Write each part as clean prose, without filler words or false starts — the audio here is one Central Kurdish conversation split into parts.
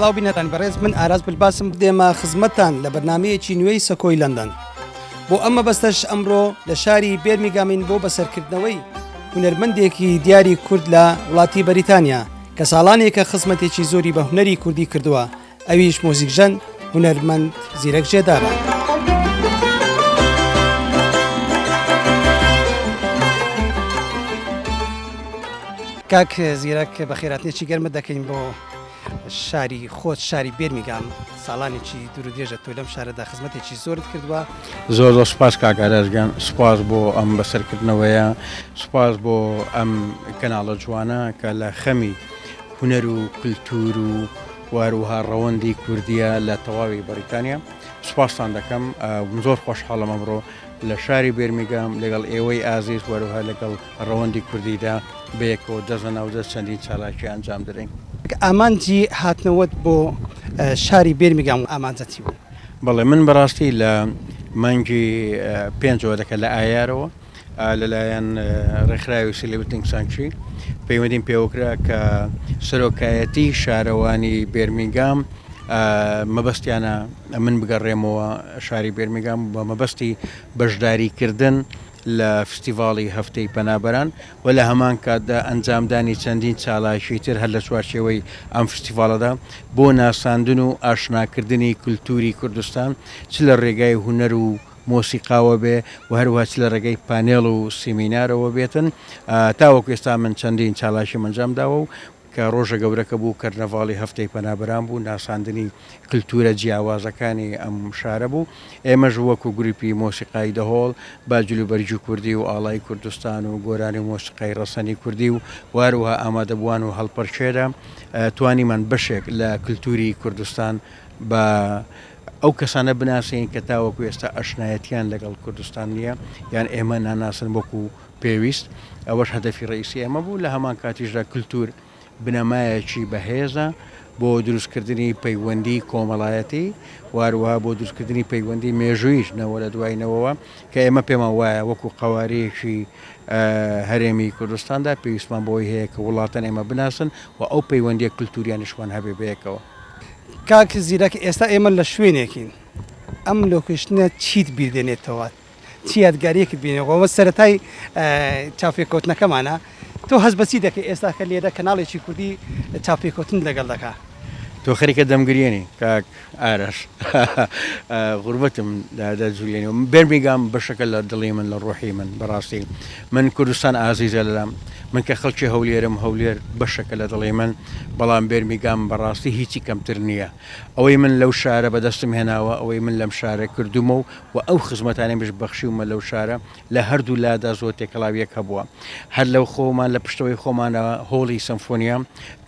سلااو بینەتان بەڕێز من ئاراز بلباسم دێمە خزمەتان لە بەرنامەیەکی نوێی سەکۆی لەندەن بۆ ئەمە بەستەش ئەمڕۆ لە شاری بێرمیگامین بۆ بەسەرکردنەوەی هونەرمەندێکی دیاری کورد لە وڵاتی بەریتانیا کە ساڵانێکە خزمەتێکی زۆری بە هونەری کوردی کردووە ئەویش مۆزیکژەن هونەرمەند زیرەک جێدارە. کاک زیرەک بە خێراتنێکی گەرمە دەکەین بۆ شاری خۆت شاری بێرمیگام ساڵانێکی دوور و درێژە تۆ لەم شارەدا خزمەتێکی زۆرت کردووە. زۆر سوپاس کاکارەژگان، سوپاس بۆ ئەم بەسەرکردنەوەیە، سوپاس بۆ ئەم کەناڵە جوانە کە لە خەمی هونەر و کللتور و واروها ڕەوەندی کوردیە لە تەواوی بەریتانیا. سوپاسان دەکەم، زۆر خۆشحاڵم ئەمڕۆ لە شاری بێرمیگام لەگەڵ ئێوەی ئازیز وەروها لەگەڵ ڕەوەندی کوردیدا بەیەکەوە دەزەنە و دەست چەندین چالاکی ئەنجام دەدەین. ئامانجی هاتنەوەت بۆ شاری بێرمیگام و ئامانجەتی بوو؟ بەڵێ من بەڕاستی لە مانگی 5 دەکە لە ئایارەوە لەلایەن ڕێکخراوی سیلێبتنگ سانکشی پەیوەندیم پێوەکرا کە سەرۆکایەتی شارەوانی بێرمیگام مەبەستیانە من بگەڕێمەوە شاری بێرمیگام بە مەبەستی بەشداریکردن لە فستیڤاڵی هەفتەی پەنابەران و لە هەمان کاتدا ئەنجامدانی چەندین چاڵاشی تر هەر لە چوارچێوەی ئەم فستیڤاڵەدا بۆ ناساندن و ئاشناکردنی کولتوری کوردستان چ لە ڕێگای هونەر و مۆسیقاوە بێ و هەروها چ لە ڕێگەی پانێڵ و سیمینارەوە بێتن. تاوەکو ئێستا من چەندین چاڵاشی ئەنجام داوە و کە ڕۆژە گەورەکە بوو کەرنەڤاڵی هەفتەی پەنابەران بوو، ناساندنی کللتورە جیاوازەکانی ئەم شارە بوو. ئێمەش وەکو گروپی مۆسیقای دەهۆڵ با جلوبەرجی کوردی و ئاڵای کوردستان و گۆرانی مۆسیقای ڕەسەنی کوردی و واروها ئامادەبووان و هەڵپەرچێدا توانیمان بەشێک لە کللتوری کوردستان بە ئەو کەسانە بناسین کە تاوەکو ئێستا ئەشنایەتیان لەگەڵ کوردستان نییە یان ئێمە ناناسن وەکو پێویست. ئەوەش هەدەفی ڕئیسی ئێمە بوو. لە هەمان کاتیشدا کللتور بنەمایەکی بەهێزە بۆ دروستکردنی پەیوەندی کۆمەڵایەتی واروها بۆ دروستکردنی پەیوەندی مێژوویش نەوە لە دوایینەوەوە کە ئێمە پێمە وایە وەکو قەوارەیەکی هەرێمی کوردستاندا پێویستمان بۆی هەیە کە وڵاتەن ئێمە بناسن و ئەو پەیوەندیە کللتوریانیشمان هەبێ بەیەکەوە. کاک زیرەک ئێستا ئێمە لە شوێنێکین، ئەم لۆکیشنە چیت بیردێنێتەوە؟ چی یادگاریەکت بینێەوە سەرەتای چاوپێکەوتنەکەمانە؟ تۆ هەست بەچی دەکەی ئێستا کە لێرە کەناڵێکی کوردی چاوپێکەوتن لەگەڵ دەکا؟ تۆ خەریکە دەمگرێنی کاک ئارەش غوربەتم دەجوولێنەوە. بێرمیگام بەشەکە لە دڵی من لە ڕۆحی من بەڕاستی من کوردستان ئازیزە لەلام، من کە خەڵکی هەولێرم هەولێر بەشەکە لە دڵی من، بەڵام بێرمیگام بەڕاستی هیچی کەمتر نییە. ئەوەی من لەو شارە بەدەستم هێناوە، ئەوەی من لەم شارە کردومە و ئەو خزمەتانی بش بەخشیومە لەو شارە لە هەردوو لادا زۆر تێکەڵاویەک هەبووە. هەر لەو خۆمان لە پشتەوەی خۆمانەوە هۆڵی سەمفۆنیا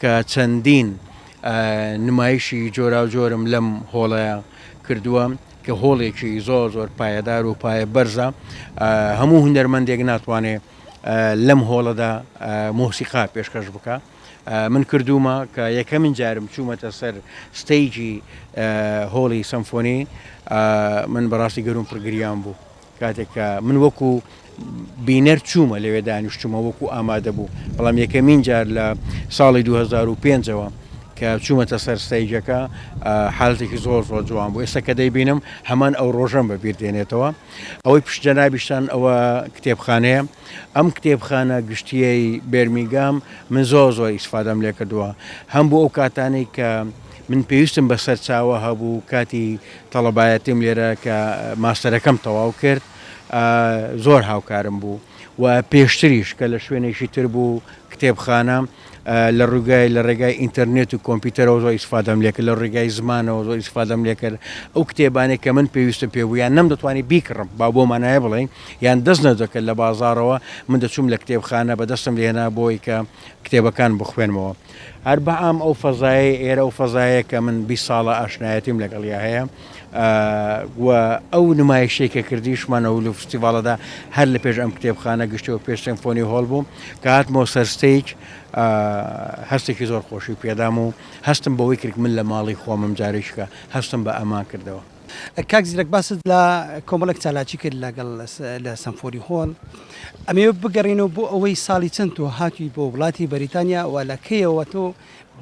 کە چەندین نمایشی جۆرا و جۆرم لەم هۆڵەیە کردووە کە هۆڵێکی زۆر پایەدار و پایە بەرزە. هەموو هونەرمەندێک ناتوانێت لەم هۆڵەدا مۆسیقا پێشکەش بکە. من کردومە کە یەکەمین جارم چوومەتە سەر ستەیجی هۆڵی سەمفۆنی، من بەڕاستی گەروم پڕگریان بوو کاتێککە من وەکو بینەر چوومە لەوێ دانیشتومە وەکو ئامادە بوو، بەڵام یەکەمین جار لە ساڵی 2005ەوە کە چوومەتە سەر ستەیجەکە حالتێکی زۆر جوان بوو. ئێستا کە دەیبینم هەمان ئەو ڕۆژەم بەبیر دێنێتەوە. ئەوەی پشتجەنابیشتان ئەوە کتێبخانەیە. ئەم کتێبخانە گشتیەی بێرمیگام من زۆر ئیسفادەم لێ کردووە، هەم بۆ ئەو کاتانەی کە من پێویستم بەسەر چاوە هەبوو کاتی تەڵەبایەتیم لێرە کە ماستەرەکەم تەواو کرد، زۆر هاوکارم بوو و پێشتریش کە لە شوێنێکی تر بوو کتێبخانە لە ڕێگای ئینتەرنێت و کۆمپیوتەرەوە زۆر ئیسفادەم لێ کرد، لە ڕێگای زمانەوە زۆر ئیسفادەم لێ کرد. ئەو کتێبانێک کە من پێویستم پێ بوو یان نەمدەتوانی بیکڕم با بۆمانایە بڵێن یان دەست نەدەکرد لە بازاڕەوە، من دەچووم لە کتێبخانە بەدەستم لێنا بۆی کە کتێبەکان بخوێنمەوە. هەر بەعام ئەو فەزایە ئێرە و فەزایە کە من 20 ساڵە ئاشنایەتیم لەگەڵیا هەیە و ئەو نمایشێکە کردیشمانە و لە فستیڤاڵەدا هەر لە پێش ئەم کتێبخانە گشتەوە پێش سیمفۆنی هۆڵ بووم کە هاتمەوە سەر ستەیج هەستێکی زۆر خۆشی پێدام و هەستم بەوەی کرد من لە ماڵی خۆمم جارێککە هەستم بە ئەمان کردەوە. کاک زیرەک باست لە کۆمەڵێک چالاکی کرد لەگەڵ لە سەمفۆنی هۆڵ. ئەمێ بگەڕینەوە بۆ ئەوەی ساڵی چەند تۆ هاتووی بۆ وڵاتی بەریتانیا و لە کەیەوە تۆ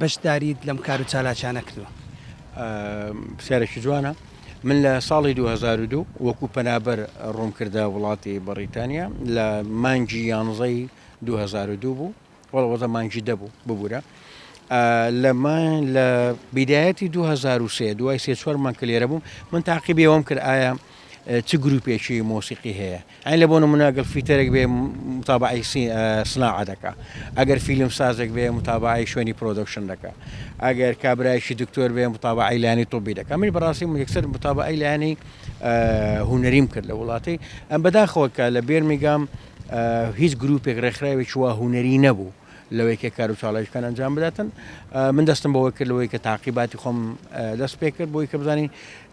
بەشداریت لەم کار و چالاکیانە کردووە؟ پرسیارێکی جوانە. من لە ساڵی 2002 وەکو پەنابەر ڕوون کردە وڵاتی بەریتانیا لە مانگی 11 2002 بوو، وەڵە مانگی دەبوو ببوورە. لە بیدایەتی 2003 دوای 3-4 مانگ کە لێرە بووم، من تاقیبی ئەوەم کرد ئایا چ گروپێکی مۆسیقی هەیە. ئەین لە بۆ نمونە ئەگەر فیتەرێک بێ متابعی سناعە دەکا، ئەگەر فیلم سازێک بێ متابعی شوێنی پرۆدەکشن دەکا، ئەگەر کابرایشی دکتۆر بێ متابعی لایانی تۆبی دەکا. من بەڕاستی یەکسەر متابعی لایانی هونەریم کرد لە وڵاتی. ئەم بەداخەوە کە لە بێرمیگام هیچ گروپێک ڕێکخراوێکی وا هونەری نەبوو لەوەی کە کار و چاڵایشەکان ئەنجام بداتن. من دەستم بەوە کرد لەوەی کە تاقیباتی خۆم دەست پێ کرد بۆی کە بزانین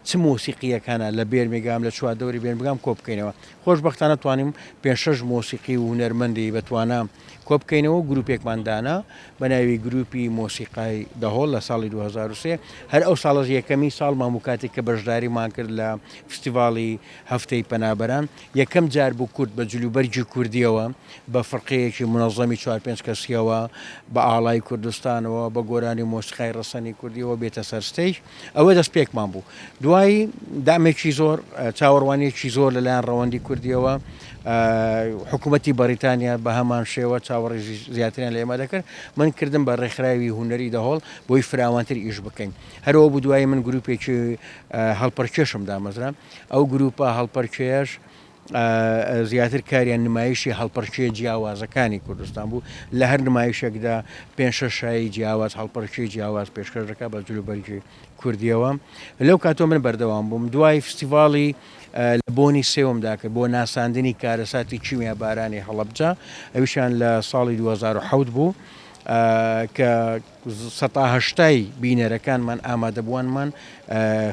چ مۆسیقیەکانە لە بێرمیگام لە چواردەوری بێرمیگام کۆ بکەینەوە. خۆشبەختانە توانیم 5-6 مۆسیقی و هونەرمەندی بەتوانە کۆ بکەینەوە. گروپێکماندانا بە ناوی گروپی مۆسیقای دەهۆڵ لە ساڵی 2003. هەر ئەو ساڵە یەکەمی ساڵ ماموکاتێک کە بەشداریمان کرد لە فستیڤاڵی هەفتەی پەنابەران، یەکەم جار بوو کورد بە جلوبەرجی کوردیەوە بە فڕقەیەکی منەظەمی 4-5 کەسیەوە بە ئاڵای کوردستانەوە بە گۆرانی مۆسیقای ڕەسەنی کوردیەوە بێتە سەر ستەیج. ئەوە دەست پێکمان بوو. دوایی دامێکی زۆر چاوەڕوانێکی زۆر لەلایەن ڕەوەندی کوردیەوە حکوومەتی بەریتانیا بە هەمان شێوە چاوەڕێ زیاتریان لە ئێمە دەکرد. من کردم بە ڕێکخراوی هونەری دەهۆڵ بۆی فراوانتر ئیش بکەین. هەرەوە بوو دوایی من گروپێکی هەڵپەرکێشم دامەزرا. ئەو گروپە هەڵپەرکێش زیاتر کاریان نمایشی هەڵپەرچێ جیاوازەکانی کوردستان بوو. لە هەر نمایشێکدا 5-6 شایی جیاواز هەڵپەرچێ جیاواز پێشکەش دەکا بە جلوبەرجی کوردیەوە. لەو کاتۆ من بەردەوام بووم. دوای فستیڤاڵی لە بۆنی سێوەمدا کرد بۆ ناساندنی کارەساتی چیمیا بارانی هەڵەبجە، ئەویشان لە ساڵی 2007 بوو کە 180 بینەرەکانمان ئامادەبووانمان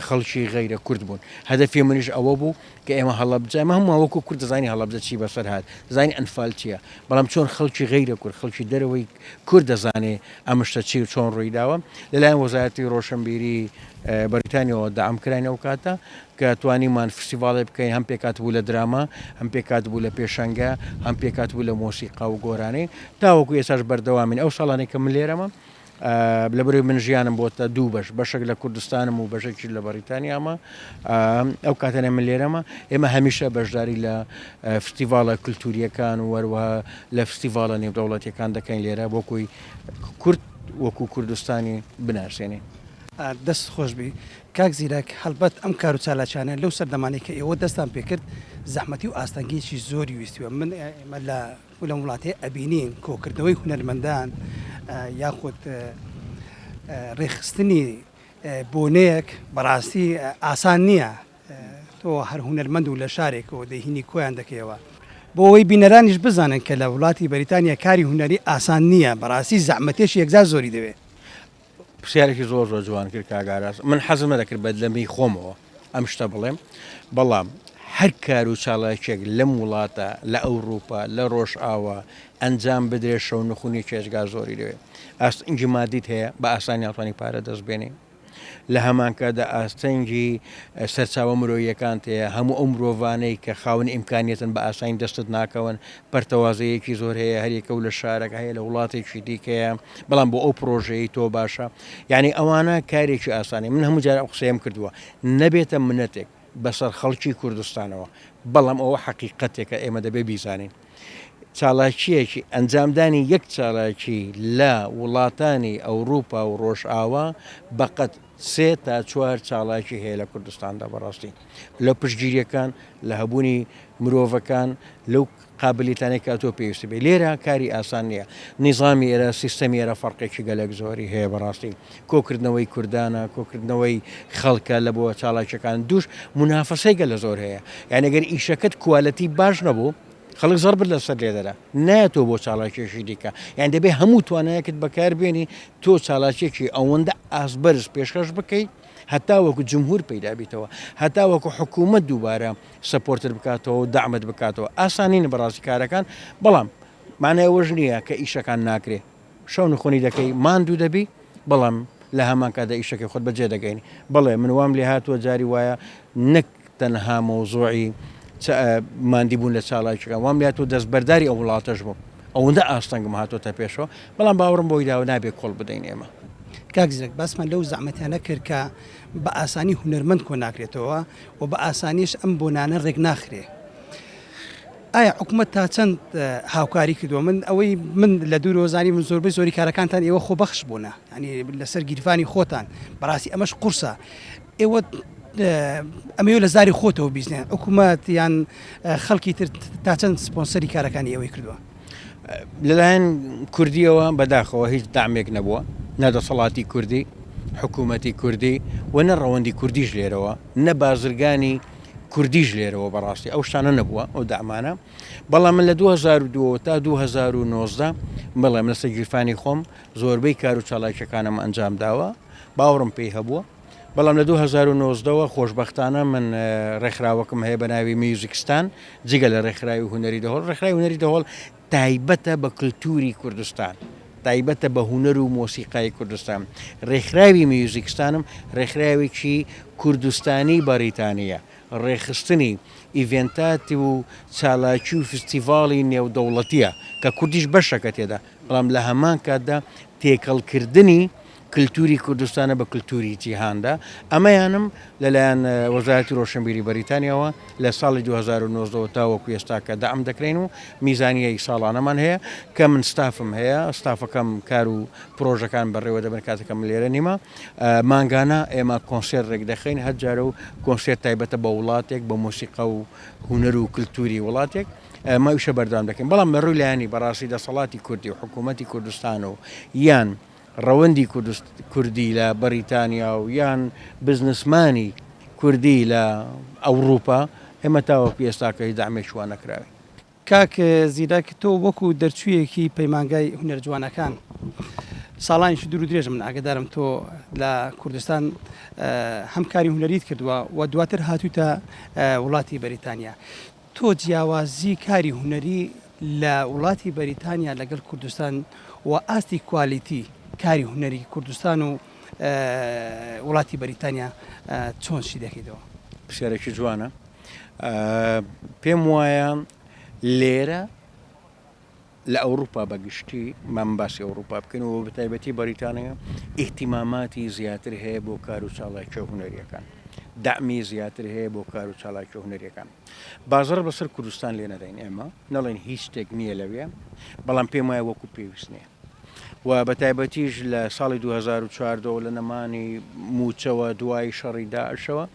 خەڵکی غەیرە کورد بوون. هەدەفی منیش ئەوە بوو کە ئێمە هەڵەبجە ئەمە هەموو وەکو کورد دەزانی هەڵەبجە چی بەسەر هات، دەزانی ئەنفال چییە، بەڵام چۆن خەڵکی غەیرە کورد خەڵکی دەرەوەی کورد دەزانێ ئەمشتە چی و چۆن ڕووی داوە. لەلایەن وەزارەتی ڕۆشنبیری بەریتانیەوە داعمکراینە ئەو کاتە کە توانیمان فستیڤاڵێ بکەین، هەم پێکات بوو لە دراما، هەم پێکات بوو لە پێشەنگە، هەم پێکات بوو لە مۆسیقا و گۆرانەی. تاوەکو ئێساش بەردەوامین. ئەو ساڵانێک کە من لێرەمە لەبەرەوەی من ژیانم بۆتە دوو بەشێک لە کوردستانم و بەشێکی لە بەریتانیامە. ئەو کاتەنە من لێرەمە ئێمە هەمیشە بەشداری لە فستیڤاڵە کولتوریەکان و وەروەها لە فستیڤاڵە نێودەوڵەتیەکان دەکەین لێرە بۆکوی کورد وەکو کوردستانی بناسێنین. دەست خۆشبی کاک زیرەک، هەڵبەت ئەم کار و چالاکانە لەو سەردەمانەی کە ئێوە دەستان پێکرد زەحمەتی و ئاستەنگێکی زۆری ویستیوە. من ئێمە لە وڵاتەیە ئەبینین کۆکردنەوەی هونەرمەندان یاخود ڕێخستنی بۆنەیەک بەڕاستی ئاسان نییە. تۆ هەر هونەرمەند و لە شارێکەوە دەهینی کۆیان دەکەیەوە بۆ ئەوەی بینەرانیش بزانن کە لە وڵاتی بەریتانیا کاری هونەری ئاسان نییە، بەڕاستی زەحمەتێکی یەکجار زۆری دەوێت. پرسیارێکی زۆر جوان کرد کاگاراز. من حەزم نەدەکرد بەدلەمەی خۆمەوە ئەم شتە بڵێم، بەڵام هەر کار و چالاکێک لەم وڵاتە لە ئەوروپا لە ڕۆژئاوا ئەنجام بدرێت شەو نخونی کێشگا زۆری دەوێت. ئاستەنگی مادیت هەیە بە ئاسانی ناتوانانی پارە دەست بێنێ. لە هەمان کاتدا ئاستەنگی سەرچاوە مرۆییەکان هەیە. هەموو ئەو مرۆڤانەی کە خاوەن ئیمکانیەتن بە ئاسانی دەستت ناکەون، پەرتەوازەیەکی زۆر هەیە، هەریەکە و لە شارەکە هەیە لە وڵاتێکی دیکەیە، بەڵام بۆ ئەو پرۆژەیە تۆ باشە. یعنی ئەوانە کارێکی ئاسانی. من هەموو جار قسەیم کردووە نەبێتە منەتێک بەسەر خەڵکی کوردستانەوە، بەڵام ئەوە حەقیقەتێکە ئێمە دەبێ بیزانین. چالاکیەکی ئەنجامدانی یەک چالاکی لە وڵاتانی ئەوروپا و ڕۆژئاوا بەقەت 3 تا 4 چالاکی هەیە لە کوردستاندا. بەڕاستی لە پشتگیریەکان، لە هەبوونی مرۆڤەکان، لەو قابلیتانێک کە تۆ پێویستی بێ. لێرە کاری ئاسان نییە. نیزامی ئێرە سیستەمی ئێرە فەرقێکی گەلێک زۆری هەیە. بەڕاستی کۆکردنەوەی کوردانە، کۆکردنەوەی خەڵکە لە بۆ چالاکیەکان دووش منافەسەی گەلە زۆر هەیە. یعنی ئەگەر ئیشەکەت کوالەتی باش نەبوو خەڵک زەربر لەسەر لێ دەدا، نایەتەوە بۆ چالاکێکی دیکە. یان دەبێ هەموو توانایەکت بەکاربێنی تۆ چالاکێکی ئەوەندە ئاسبەرز پێشکەش بکەیت هەتا وەکو جمهور پەیدا بیتەوە، هەتا وەکو حکوومەت دووبارە سەپۆرتت بکاتەوە و دەعمت بکاتەوە. ئاسانینە بەڕاستی کارەکان، بەڵام مانای ئەوەش نییە کە ئیشەکان ناکرێ. شەو نخۆنی دەکەی ماندوو دەبی، بەڵام لە هەمان کاتدا ئیشەکەی خۆت بەجێ دەگەینی. بەڵێ من وام لێ هاتووە جاری وایە نەک تەنها مۆزوعی ماندی بوون لە چالاکیەکان، وام لێ هاتووە دەستبەرداری ئەو وڵاتەش بووم. ئەوەندە ئاستەنگم هاتۆتە پێشەوە، بەڵام باوەڕم بۆی داوە نابێت کۆڵ بدەین ئێمە. کاکزێک باسمان لەو زەحمەتیانە کرد کە بە ئاسانی هونەرمەند کۆ ناکرێتەوە و بە ئاسانیش ئەم بۆنانە ڕێک ناخرێ. ئایا حکوومەت تا چەند هاوکاری کردووە؟ من لە دوور وەزانی من زۆری کارەکانتان ئێوە خۆبەخش بوونە، ینی لەسەر گیرفانی خۆتان بەڕاستی ئەمەش قورسە. ئێوە ئەمەوە لە زاری خۆتەوە بیزنێن، حکوومەت یان خەڵکی تر تا چەند سپۆنسەری کارەکانی ئێوەی کردووە؟ لەلایەن کوردیەوە بەداخەوە هیچ دامێک نەبووە، نەدەسەڵاتی کوردی، حکوومەتی کوردی و نە ڕەوەندی کوردیش لێرەوە، نە بازرگانی کوردیش لێرەوە بەڕاستی ئەو شتانە نەبووە ئەو دامانە. بەڵام من لە 2002 تا 2019 بەڵێم لەسەر گیرفانی خۆم زۆربەی کار و چالاکیەکانم ئەنجام داوە، باوەڕم پێی هەبووە. بەڵام لە 2009ەوە خۆشببختانە من ڕێکخراوەکەم هەیە بە ناوی میوزیکستان، جگە لە ڕێکخراوی هونەری دەهۆڵ. ڕێکخراوی هونەری دەهۆڵ تایبەتە بە کللتوری کوردستان، تایبەتە بە هونەر و مۆسیقای کوردستان. ڕێکخراوی میوزیکستانم ڕێکخراوێکی کوردستانی بەریتانیە، ڕێخستنی ئیڤێنتاتی و چالاکی و فستیڤاڵی نێودەوڵەتیە کە کوردیش بەشەکە تێدا، بەڵام لە هەمان کاتدا تێکەڵکردنی کللتوری کوردستانە بە کللتوری جیهاندا. ئەمەیانم لەلایەن وەزارەتی ڕۆشنبیری بەریتانیاوە لە ساڵی 2009 تاوەکو ئێستا کە دەعم دەکرێن و میزانیەی ساڵانەمان هەیە کە من ستافم هەیە، ستافەکەم کار و پرۆژەکان بەڕێوە دەبن کاتەکەم لێرە نیمە. مانگانە ئێمە کۆنسێر ڕێک دەخین، هەرجارە و کۆنسێر تایبەتە بە وڵاتێک، بە مۆسیقا و هونەر و کللتوری وڵاتێک ماویشە بەردام دەکەین. بەڵام بە ڕووی لایەنی بەڕاستی دەسەڵاتی کوردی و حکوومەتی کوردستان و یان ڕەوەندی کوردی لە بەریتانیا و یان بزنسمانی کوردی لە ئەوروپا ئێمە تاوەکو ئێستاکە هیچ دامێک وان نەکراوی. کاک زیرەک، تۆ وەکو دەرچوویەکی پەیمانگای هونەر جوانەکان ساڵانیش دوور و درێژ من ئاگدارم تۆ لە کوردستان هەم کاری هونەریت کردووە و دواتر هاتووتە وڵاتی بەریتانیا. تۆ جیاوازی کاری هونەری لە وڵاتی بەریتانیا لەگەڵ کوردستان و ئاستی کوالیتی کاری هونەری کوردستان و وڵاتی بەریتانیا چۆن شی دەکەیتەوە؟ پرسیارێکی جوانە. پێم وایە لێرە لە ئەوروپا بەگشتی مام باسی ئەوروپا بکەنەوە بە تایبەتی بەریتانیا ئیحتیماماتی زیاتر هەیە بۆ کار و چالاکی هونەریەکان، دامی زیاتر هەیە بۆ کار و چالاکی هونەریەکان. بازار بەسەر کوردستان لێ نەدەین ئێمە، نەڵێن هیچ شتێک نییە لەوێ، بەڵام پێم وایە وەکو پێویست نییە. و بە تایبەتیش لە ساڵی 2014 لە نەمانی موچەوە دوای شەڕی داعشەوە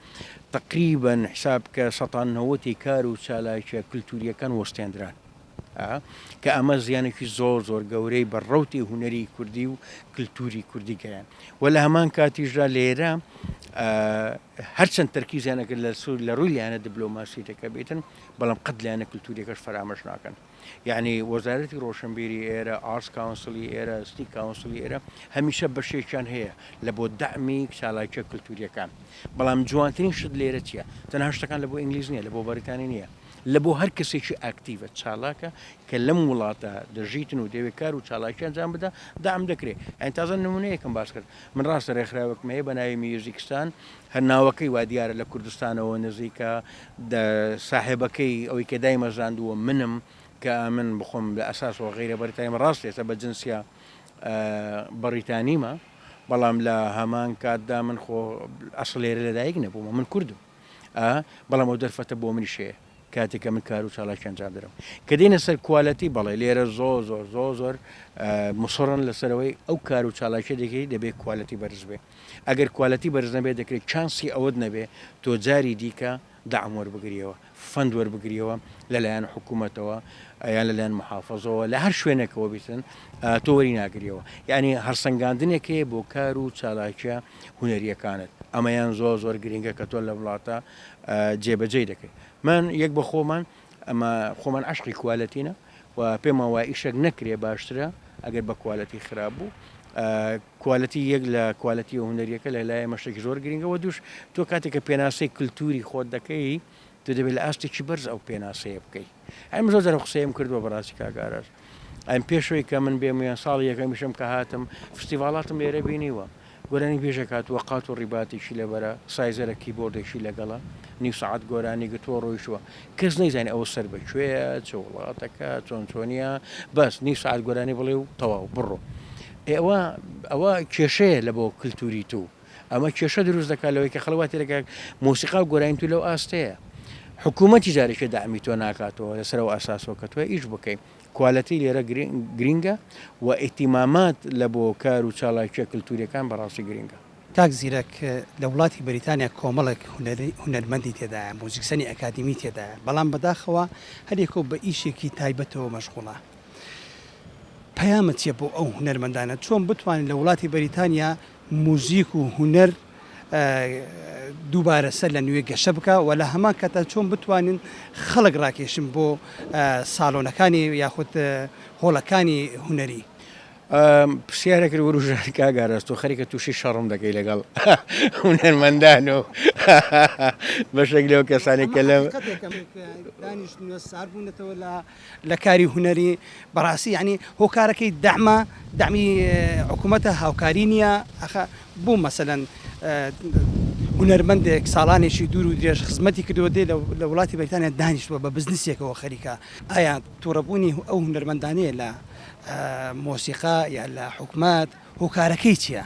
تقریباً حساب کە 90 کار و چالاکیە کللتوریەکان وەستێنران کە ئەمە زیانێکی زۆر گەورەی بەڕەوتی هونەری کوردی و کللتوری کوردی گەیان. و لە هەمان کاتیشدا لێرە هەرچەند تەرکیزیانەکە لە ڕووی لایەنە دیبلۆماسی دەکە بێتن، بەڵام قەت لایەنە کللتوریەکەش فەرامەش ناکەن. یعنی وەزارەتی ڕۆشنبیری ئێرە، ئارس کاونسلی ئێرە، ستی کاونسلی ئێرە هەمیشە بەشێکیان هەیە لە بۆ دامی چالاکیە کللتوریەکان. بەڵام جوانترین شت لێرە چییە؟ تەنها شتەکان لە بۆ ئینگلیز نییە، لە بۆ بەریتانی نییە، لە بۆ هەر کەسێکی ئاکتیڤە چالاکە کە لەم وڵاتە دەژیتن و دەوێت کار و چالاکی ئەنجام بدە دام دەکرێت. ئەین تازە نمونەیەکم باس کرد. من ڕاستە ڕێکخراوێکم هەیە بە ناوی میوزیکستان، هەر ناوەکەی وا دیارە لە کوردستانەوە نزیکە، ساحێبەکەی ئەوەی کە دای مەزاندووە منم کە من بخۆم لە ئەساسەوە غیرە بەریتانی ڕاست ێستا بە جنسیە بەریتانیمە، بەڵام لە هەمان کاتدا من خۆ ئەسڵ لێرە لەدایک نەبوومە، من کوردم، بەڵام ئەو دەرفەتە بۆ منی شەیە کاتێککە من کار و چالاکی ئەنجام دەرم. کە دێنە سەر کوالەتی بەڵێ لێرە زۆر مصڕن لەسەرەوەی ئەو کار و چالاکی دەکەی دەبێت کوالەتی بەرز بێ. ئەگەر کوالەتی بەرز نەبێت دەکرێت چانسی ئەوەت نەبێ تۆ جاری دیکە داعم وەربگریەوە، فەند وەربگریەوە لەلایەن حکوومەتەوە یان لەلایەن محافەزەوە لە هەر شوێنێکەوە بیتن تۆ وەری ناگریەوە. یعنی هەرسەنگاندنێکەیە بۆ کار و چالاکیە هونەریەکانت. ئەمەیان زۆر گرنگە کە تۆ لە وڵاتە جێبەجێ دەکەیت. من یەک بە خۆمان ئەمە خۆمان عشقی کوالەتینە و پێمە وای ئیشێک نەکرێ باشترە ئەگەر بە کوالەتی خراپ بوو. کوالەتی یەک لە کوالەتی هونەریەکە لە لای مەشتێکی زۆر گرنگەوە. دووش تۆ کاتێککە پێناسەی کللتوری خۆت دەکەی تو دەبێت لە ئاستێکی بەرز ئەو پێناسەیە بکەیت. ئەم زۆر جارە قسەیم کردووە بەڕاستی کاگاراش. ئەم پێشەوەی کە من بێمویان ساڵی یەکەمیشم کە هاتم فستیڤاڵاتم لێرە بینیوە، گۆرانی بێژە کاتووە قات و ڕیباتێکی لەبەرە، سایزەرە کیبۆردێکی لەگەڵە، نیو سەعات گۆرانی گتۆ ڕۆیشوە، کەس نەیزانێ ئەوە سەر بەکوێیە چ وڵاتەکە چۆنیە، بەس نیو سەعات گۆرانی بڵێ و تەواو بڕۆ. ئەوە کێشەیە لە بۆ کللتوری تو ئەمە کێشە دروست دەکات لەوەی کە خەڵواتی لەگە مۆسیقا و گۆرانی تو لەو ئاستەیە حکوومەتی جارێکە دامی تۆ ناکاتەوە لەسەرەوە ئاساسەوە کە توە ئیش بکەین کوالەتی لێرە گرینگە و ئیتیمامات لە بۆ کار و چاڵاکیە کللتوریەکان بەڕاستی گرینگە. کاک زیرەک لە وڵاتی بەریتانیا کۆمەڵێک هونەرمەندی تێدایە موزیکسەنی ئەکادمی تێدایە بەڵام بەداخەوە هەرێکۆ بە ئیشێکی تایبەتەوە مەشغوڵە. پەیامە چیە بۆ ئەو هونەرمەندانە چۆن بتوانین لە وڵاتی بەریتانیا موزیک و هونەر دووبارە سەر لە نوێ گەشە بکە و لە هەمان کاتە چۆن بتوانین خەڵک ڕاکێشن بۆ ساڵۆنەکانی یاخود هۆڵەکانی هونەری. پرسیارێک وروژانی کاگاراست و خەریکە تووشی شەڕم دەکەی لەگەڵ هونەرمەندان و بەشێک لەو کەسانی کە لە دانیشتنوە ساربوونەتەوە لە کاری هونەری بەڕاستی ینی هۆکارەکەی دامی حکوومەتە هاوکاری نییە بوو مەسەلەن هونەرمەندێک ساڵانێکی دوور و درێژ خزمەتی کردووە دێ لە وڵاتی بەریتانیا دانیشتووە بە بزنسێکەوە خەریکە ئایا تووڕەبوونی ئەو هونەرمەندانەیە لە مۆسیقا یا لە حکومات هۆکارەکەی چییە؟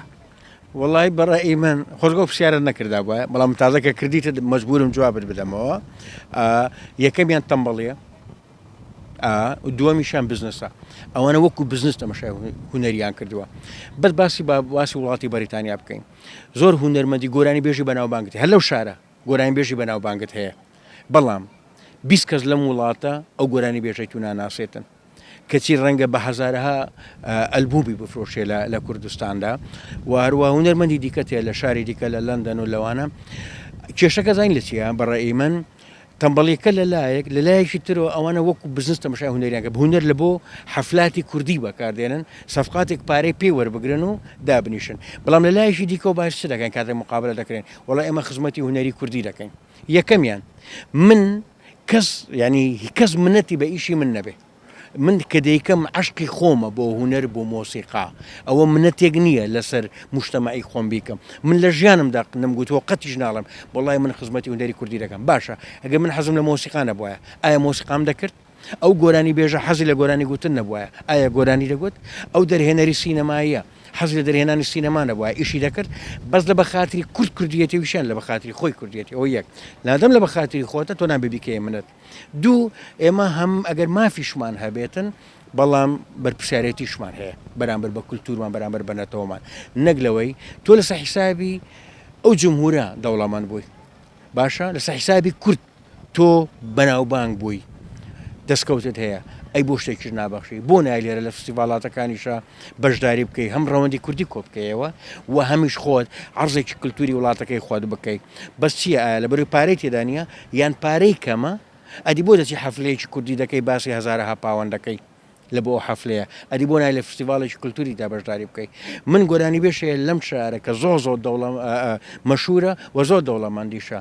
وڵی بەڕێی من خۆشگۆ پرسیارە نەکردا بووە بەڵام تازەکە کردیتە مەجبورم جوابت بدەمەوە. یەکەمیان تەمبەڵیە دووەمیشان بزنسە ئەوانە وەکو بزنس تەمەشای هونەریان کردووە بەس باسی وڵاتی بەریتانیا بکەین زۆر هونەرمەندی گۆرانی بێژی بەناوبانگت هەر لەو شارە گۆرانی بێژی بەناوبانگت هەیە بەڵام 20 کەس لەم وڵاتە ئەو گۆرانی بێژەی تو ناناسێتن کەچی ڕەنگە بە هەزارها ئەلبومی بفرۆشێ لە کوردستاندا و هەروە هونەرمەندی دیکەتێ لە شاری دیکە لە لەندەن و لەوانە کێشەکە زین لە چیە بەڕێی من تەمبەڵیەکە لە لایەکی ترەوە ئەوانە وەکو بزنس تەماشای هونەریانکە هونەر لە بۆ حەفلاتی کوردی بەکاردێنن سەفقاتێک پارەی پێی وەربگرن و دابنیشن بەڵام لە لایەکی دیکە و باش چ دەکەن کاتێک مقابلە دەکرێن وەڵای ئێمە خزمەتی هونەری کوردی دەکەین یەکەمیان من کەس منەتی بە ئیشی من نەبێ من کە دەیکەم عشقی خۆمە بۆ هونەر بۆ مۆسیقا ئەوە منەتێک نییە لەسەر مشتەماعی خۆم بیکەم من لە ژیانمدا نەمگوتەوە قەتیش ناڵم وڵای من خزمەتی هونەری کوردی دەکەم باشە ئەگەر من حەزم لە مۆسیقا نەبووە ئایا مۆسیقام دەکرد ئەو گۆرانی بێژە حەزی لە گۆرانی گوتن نەبووە ئایا گۆرانی دەگوت ئەو دەرهێنەری سینەماییە حەزی لە دەرهێنانی سینەما نەبووە ئیشی دەکرد بەس لە بەخاتری کورد کوردیەتەویشان لە بەخاتری خۆی کوردیەتی ئەو یەک لادەم لە بەخاتری خۆتە تۆ نابیکەیە منت دوو ئێمە هەم ئەگەر مافیشمان هەبێتن بەڵام بەرپرسیارەتیشمان هەیە بەرامبەر بە کولتورمان بەرامبەر بەنەتەوەمان نەک لەوەی تۆ لەسەر حیسابی ئەو جمهورە دەوڵەمەند بووی باشە لەسەر حیسابی کورد تۆ بەناوبانگ بووی دەستکەوتت هەیە ئەی بۆ شتێکیش نابەخشی بۆ نای لێرە لە فستیڤالاتەکانیشە بەشداری بکەی هەم ڕەوەندی کوردی کۆ بکەیەوە و هەمیش خۆت عەرزێکی کللتوری وڵاتەکەی خۆت بکەیت بەس چییە ئایا لە بەروی پارەی تێدانە یان پارەی کەمە ئەدی بۆ دەچی حەفلەیەکی کوردی دەکەی باسی هەزارها پاوەندەکەی لە بۆ حەفلەیە ئەدی بۆ نای لە فستیڤالێکی کللتوریدا بەشداری بکەیت من گۆرانی بێشەیە لەم شارە کە زۆر مەشهورە و زۆر دەوڵەمەندیشە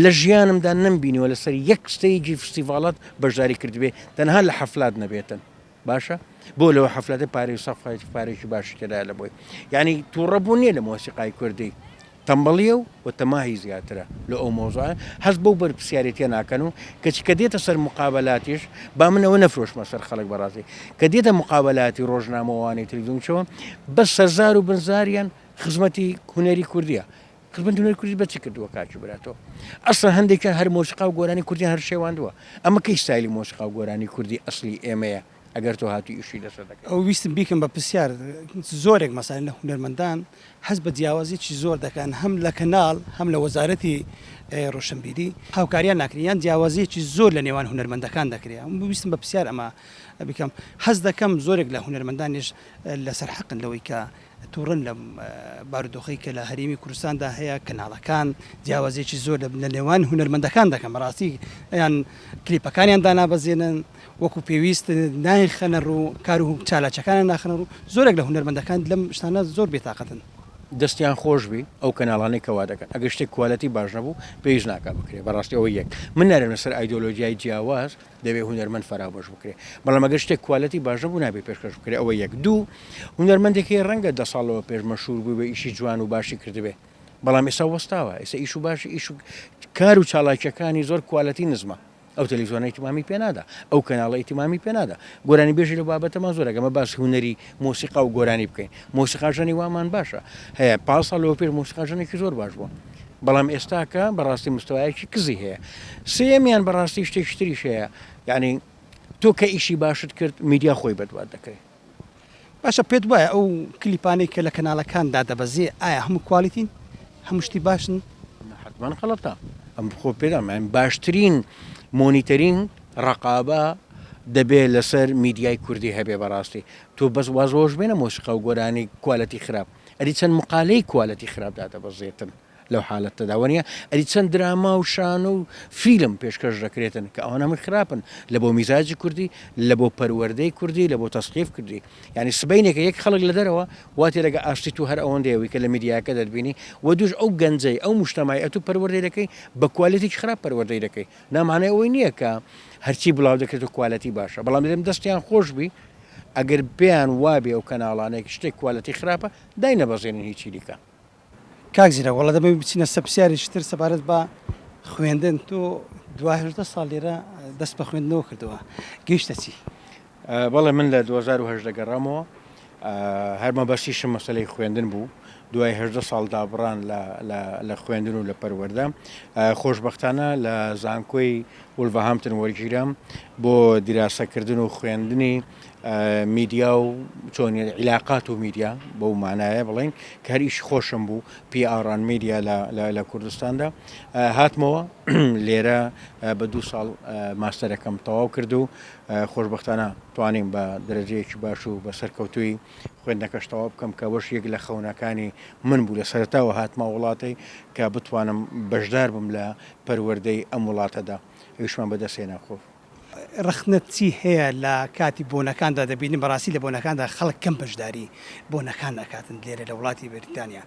لە ژیانمدا نەمبینیوە لەسەر یەک ستەیجی فستیڤالات بەشداری کردبێ تەنها لە حەفلات نەبێتن باشە بۆ لەوە حەفلەتە پارەی سەفقەتی پارێکی باشی تێدا لە بۆی یعنی تووڕەبوو نییە لە مۆسیقای کوردی تەمبەڵیە و تەماهی زیاترە لە ئەو مۆزوعە هەز بەو بەرپرسیارەتیە ناکەن و کەچی کە دێتە سەر مقابلاتیش با منەوە نەفرۆشمە سەر خەڵک بەڕاستی کە دێتە مقابلاتی ڕۆژنامەوانی تەلەڤیزیۆنەوە بەس سەرزار و بنزاریان خزمەتی هونەری کوردیە خزمەتی هونەری کوردی بەچی کردووە کاکی براتەوە ئەسڵ هەندێکیان هەر مۆسیقا و گۆرانی کوردیان هەر شێواندووە ئەمە کەی ستایلی مۆسیقا و گۆرانی کوردی ئەسلی ئێمەیە ئەگەر تۆ هاتی ئیشی لەسەر دەکەیت ئەو ویستم بیکەم بە پرسیار زۆرێک مەسالە لە هونەرمەندان حەز بە جیاوازیی زۆر دەکەن هەم لە کەناڵ هەم لە وەزارەتی ڕۆشنبیری هاوکاریان ناکریان جیاوازیەکی زۆر لە نێوان هونەرمەندەکان دەکرێت ویستم بە پرسیار ئەمە بکەم حەز دەکەم زۆرێک لە هونەرمەندانیش لەسەر حەقن لەوەی کە تووڕن لە بارودۆخی کە لە هەرێمی کوردستاندا هەیە کەناڵەکان جیاوازێکی زۆر لە نێوان هونەرمەندەکان دەکەم ڕاستی یان کلیپەکانیان دانابەزێنن وەکو پێویست نایخەنە ڕوو کار و چالاکیەکانیان ناخەنە ڕوو زۆرێک لە هونەرمەندەکان لەم شتانە زۆر بێتاقەتن دەستیان خۆشبی ئەو کەناڵانەی کەوا دەکەن ئەگەر شتێک کوالەتی باش نەبوو پێویست ناکات بکرێت بەڕاستی ئەوە یەک من نارێن لەسەر ئایدۆلۆژیای جیاواز دەبێت هونەرمەند فراوبەش بکرێت بەڵام ئەگەر شتێک کوالەتی باش نەبوو نابێت پێشکەش بکرێت ئەوە یەک دوو هونەرمەندێکی ڕەنگە 10 ساڵەوە پێش مەشهور بوو بە ئیشی جوان و باشی کردبێ بەڵام ئێستا وەستاوە ئێستا ئیش و باشی ئیش و کار و چالاکیەکانی زۆر کوالەتی نزمە ئەو تەلەڤیزیۆنە ئیتیمامی پێ نادا ئەو کەناڵە ئیتیمامی پێ نادا گۆرانی بێژی لە بابەتەمان زۆرە ئەمە باس هوەری مۆسیقا و گۆرانی بکەین مۆسیقاژەنی وامان باشە هەیە 5 ساڵەوە پێر مۆسیقاژەنێکی زۆر باش بووە بەڵام ئێستاکە بەڕاستی مستەوایەکی کزی هەیە سێمیان بەڕاستی شتێکی تریش هەیە یعنی تۆ کە ئیشی باشت کرد میدیا خۆی بەدوات دەکەی باشە پێت وایە ئەو کلیپانەی کە لە کەناڵەکاندا دەبەزێ ئایا هەموو کوالیتین هەموو شتی باشن حتمان خەڵەتە ئەم خۆ پێدام باشترین مۆنیتەرین ڕقابە دەبێت لەسەر میدیای کوردی هەبێ بەڕاستی تۆ بەس وازۆش بێنە مۆسیقا و گۆرانی کوالەتی خراپ ئەری چەند مقالەی کوالەتی خراپدا دەبەزێتن لەو حالەتەدا وەنیە ئەری چەند دراما و شان و فیلم پێشکەش دەکرێتن کە ئەوانە من خراپن لە بۆ میزاجی کوردی لە بۆ پەروەردەی کوردی لە بۆ تەسقیف کردی یعنی سبەینێکە یەک خەڵک لە دەرەوە واتی لەگە ئاشتی تو هەر ئەوەندەیەوەی کە لە میدیاکە دەبینی و دوش ئەو گەنجەی ئەو مشتمای ئەتو پەروەردەی دەکەی بە کوالەتی خراپ پەروەردەی دەکەی نامانەیە ئەوەی نییە کە هەرچی بڵاو دەکرێت و کوالەتی باشە بەڵام دەم دەستیان خۆشبی ئەگەر بیان وابێ ئەو کەناڵانێک شتێک کوالەتی خراپە دای نەبەزێنن هیچی دیکە کاک زیرە وەڵا دەبێ بچینە سە پرسیارێکتر سەبارەت بە خوێندن تۆ دوای 18 ساڵ لێرە دەست بە خوێندنەوە کردەوە گەیشتە چی بەڵێ من لە 2010 دەگەڕامەوە هەرمە بەشیشم مەسلەی خوێندن بوو دوای 18 ساڵ دابڕان لە خوێندن و لە پەروەردە خۆشببختانە لە زانکۆی وولڤەهامپتن وەرگیرم بۆ دیراسەکردن و خوێندنی میدیا و چۆن عیلاقات و میدیا بەو مانایە بڵین کە هەریش خۆشم بوو پی ئاران میدیا لە کوردستاندا هاتمەوە لێرە بە 2 ساڵ ماستەرەکەم تەواو کرد و خۆشببختانە توانیم بە دەرەجەیەکی باش و بە سەرکەوتوی خوێندنەکەش تەواو بکەم کە وەش یەک لە خەونەکانی من بوو لە سەرەتاوە هاتمە وڵاتی کە بتوانم بەشدار بم لە پەروەردەی ئەم وڵاتەدا ئەویشمان بەدەستێنا خۆ رەخنت چی هەیە لە کاتی بۆنەکاندا دەبینی بەڕاستی لە بۆنەکاندا خەڵک کەم بەشداری بۆنەکان ناکاتن لێرە لە وڵاتی بریتانیا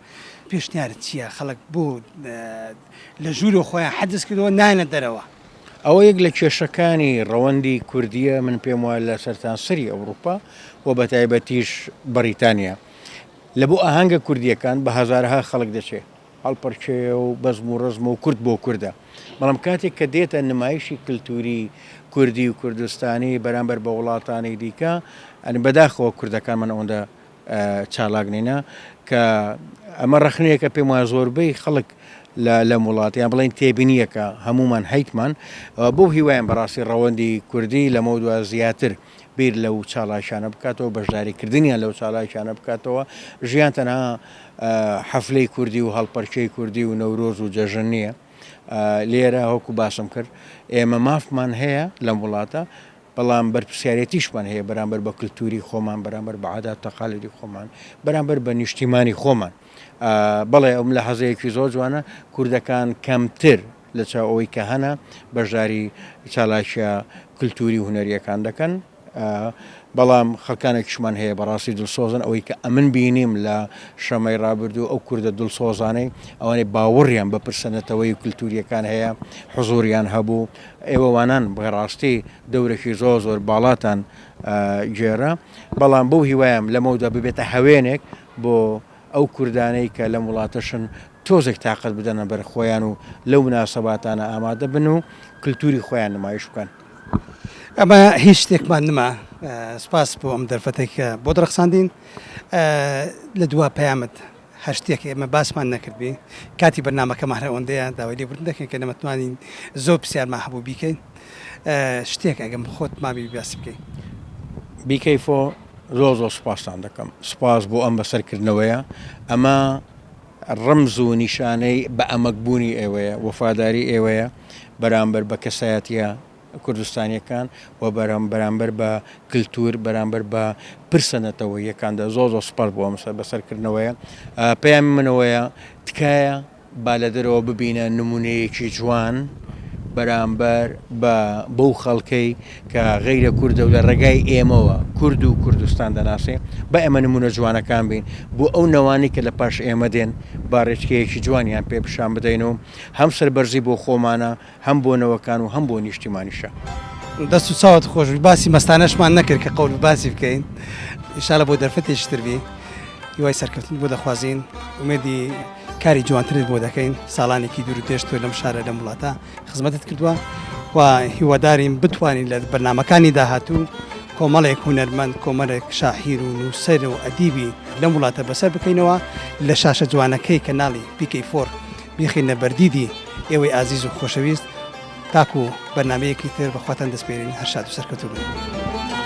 پێشنیارت چییە خەڵک بوو لە ژوور خۆیان حەدس کردەوە نایەنە دەرەوە ئەوە یەک لە کێشەکانی ڕەوەندی کوردیە من پێم وایە لە سەرتاسەری ئەوروپا و بە تایبەتیش بەریتانیا لە بۆ ئاهەنگە کوردیەکان بە هەزارها خەڵک دەچێت هەڵپەرچێ و بەزم و ڕزم و کورد بۆ کووردە بەڵام کاتێک کە دێتە نمایشی کللتوری کوردی و کوردستانی بەرامبەر بە وڵاتانی دیکە ئەنی بەداخەوە کوردەکانمان ئەوەندە چالاگنینە کە ئەمە ڕەخنەیەکە پێم وایە زۆربەی خەڵک لە وڵاتیان بڵین تێبینیەکە هەمومان هەیتمان بۆ هیوایان بەڕاستی ڕەوەندی کوردی لە مەودووە زیاتر بیر لەو چاڵایشانە بکاتەوە بەشداریکردنیان لەو چاڵایشانە بکاتەوە ژیان تەنها حەفلەی کوردی و هەڵپەرچەی کوردی و نەورۆز و جەژن نییە لێرە هەوکو باسم کرد ئێمە مافمان هەیە لەم وڵاتە بەڵام بەرپرسیارەتیشمان هەیە بەرامبەر بە کللتوری خۆمان بەرامبەر بە عادات تەقالیدی خۆمان بەرامبەر بە نیشتیمانی خۆمان بەڵێ ئەم لە حەزەیەکی زۆر جوانە کوردەکان کەمتر لە چاو ئەوەی کە هەنە بەشداری چالاکیە کللتوری و هونەریەکان دەکەن بەڵام خەکانێکیشمان هەیە بەڕاستی دڵسۆزن ئەوەی کە ئەمن بینیم لە شەمەی ڕابردوو ئەو کووردە دڵسۆزانەی ئەوانەی باوەڕیان بە پرسەنەتەوەی کللتوریەکان هەیە حزوریان هەبوو ئێوەوانان بەڕاستی دەورێکی زۆر باڵاتان گێرە بەڵام بەو هیوایم لەمەودا ببێتە هەوێنێک بۆ ئەو کوردانەی کە لەم وڵاتەشن تۆزێک تااقەت بدەنە بەر خۆیان و لەو مناسەباتانە ئامادە بن و کللتوری خۆیان نمایش بکەن ئەمە هیچ شتێکمان نما سپاس بۆ ئەم دەرفەتێکە بۆ دڕخساندین لە دوا پەیامت هەر شتێک ئێمە باسمان نەکردبی کاتی بەرنامەکەمان هەر ئەوەندەیە داوای لێبوردن دەکەین کە نەمەتوانین زۆر پرسیارمان هەبوو بیکەین شتێک ئەگەم خۆت مامی باسی بکەین بیکەیفۆ زۆر سپاسان دەکەم سپاس بۆ ئەم بەسەرکردنەوەیە ئەمە ڕەمز و نیشانەی بە ئەمەکبوونی ئێوەیە وەفاداری ئێوەیە بەرامبەر بە کەسایەتیە کوردستانیەکان و بەرامبەر بە کللتور بەرامبەر بە پرسەنەتەوە یەکاندا زۆر سپاس بۆ ئەم بەسەرکردنەوەیە پەیامی منەوەیە تکایە با لە دەرەوە ببینە نمونەیەکی جوان بەرامبەر بەو خەڵکەی کە غەیرە کووردە و لە ڕێگای ئێمەوە کورد و کوردستان دەناسێ بە ئەمە نمونە جوانەکان بین بۆ ئەو نەوانی کە لە پاش ئێمە دێن با ڕێچکەیەکی جوانیان پێ پیشان بدەین و هەم سەربەرزی بۆ خۆمانە هەم بۆ نەوەکان و هەم بۆ نیشتیمانیشە دەست و چاوت خۆش باسی مەستانەشمان نەکرد کە قەول باسی بکەین ئینشاڵە بۆ دەرفەتێکتر بێ هیوای سەرکەوتن بۆ دەخوازین ومێدی کاری جوانترت بۆ دەکەین ساڵانێکی دوور و تێش تۆ لەم شارە لەم وڵاتە خزمەتت کردووە و هیوادارین بتوانین لە بەرنامەکانی داهاتوو کۆمەڵێک هونەرمەند کۆمەڵێک شاعیر و نووسەر و ئەدیبی لەم وڵاتە بەسەر بکەینەوە لە شاشە جوانەکەی کەناڵی PK4 بیخینە بەردیدی ئێوەی ئازیز و خۆشەویست تاکو بەرنمەیەکی تر بەخواتان دەسپێرین هەر شاد و سەرکەوتوو بن.